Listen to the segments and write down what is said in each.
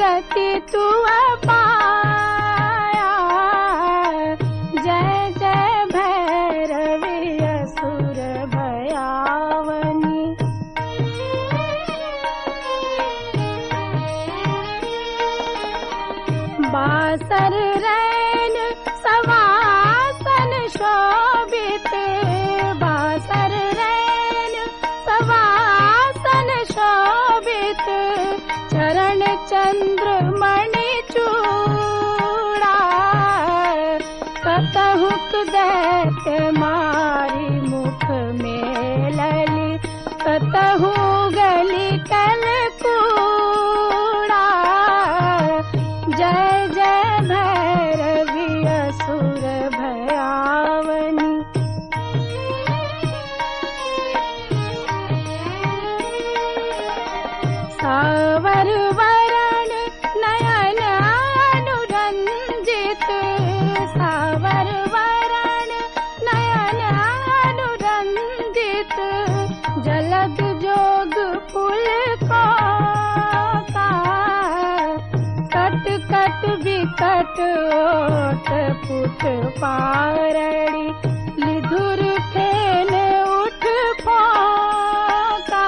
गति तू पाया। जय जय भैरवी असुर भयावनी। बासर रैन सवासन शोभित, बासर रैन सवासन शोभित, चरण चंद्रमणि चूड़ा। कतहुक दैत्य मारी मुख में लली, कतहु गली कलकूड़ा। जय जय भैरवी असुर भयावनी। सावर वरण नयन अनुरंजित, सावर वरण नयन अनुरंजित, जलद जोग पुलकों का। कट कट विकट ओट पुट पारड़ी, लिधुर फेन उठ फोका।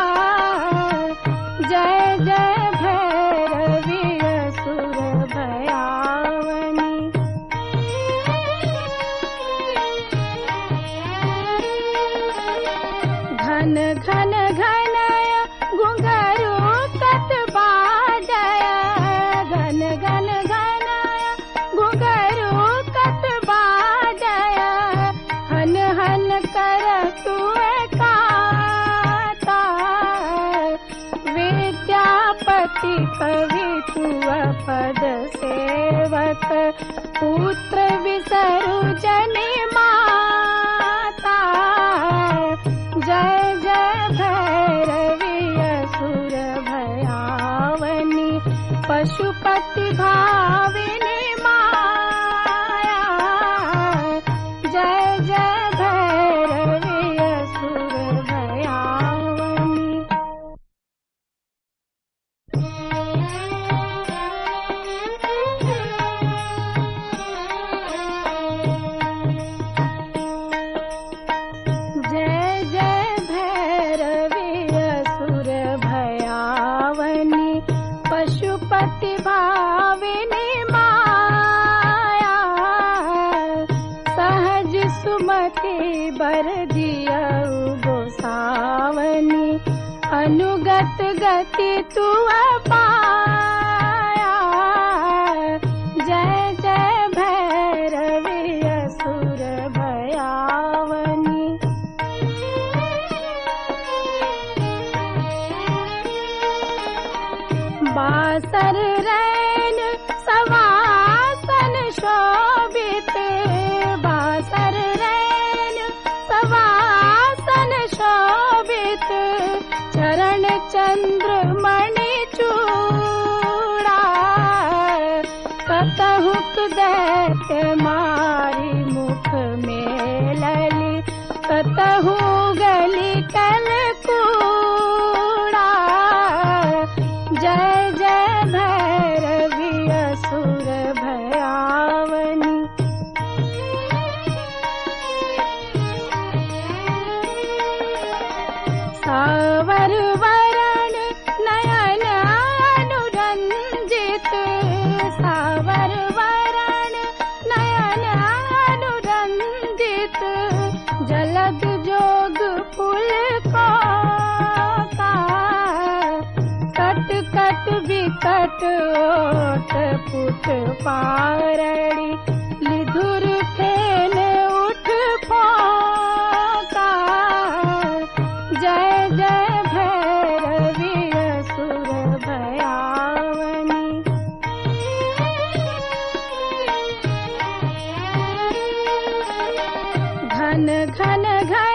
जय जय भैरवी असुर भयावनी। घन घन घनय घुंघरू कत बाजय, घन घन घनय घुंघरू कत बाजय। हन हन कर तुए काता, विद्यापति कवि तुअ पद सेवक। पुत्र विसरु जनि माता, जय जय भैरवी असुर भयावनी। पशुपति भाविनी माया, जय जय भैरवी असुर भयावनी। जय जय भैरवी असुर भयावनी। पशुपति भाविनी माया, सहज सुमति बर दियउ गोसावनी। अनुगत गति तू पाया। जय जय भैरवी असुर भयावनी। बासर रैन सवासन शोभित, बासर रैन सवासन शोभित, चरण चंद्रमणि चूड़ा। कतहुक दैत्य मारी मुख में लली, कतहु गली कलकूड़ा। जय जय भैरवी असुर भयावनी। सावर वरण नयन अनुरंजित, सावर वरण नयन अनुरंजित, जलद जोग पुलकों का। कट कट विकट ओट पुट पारड़ी, लिधुर फेन उठ फोका। जय जय भैरवी असुर भयावनी। घन घन घन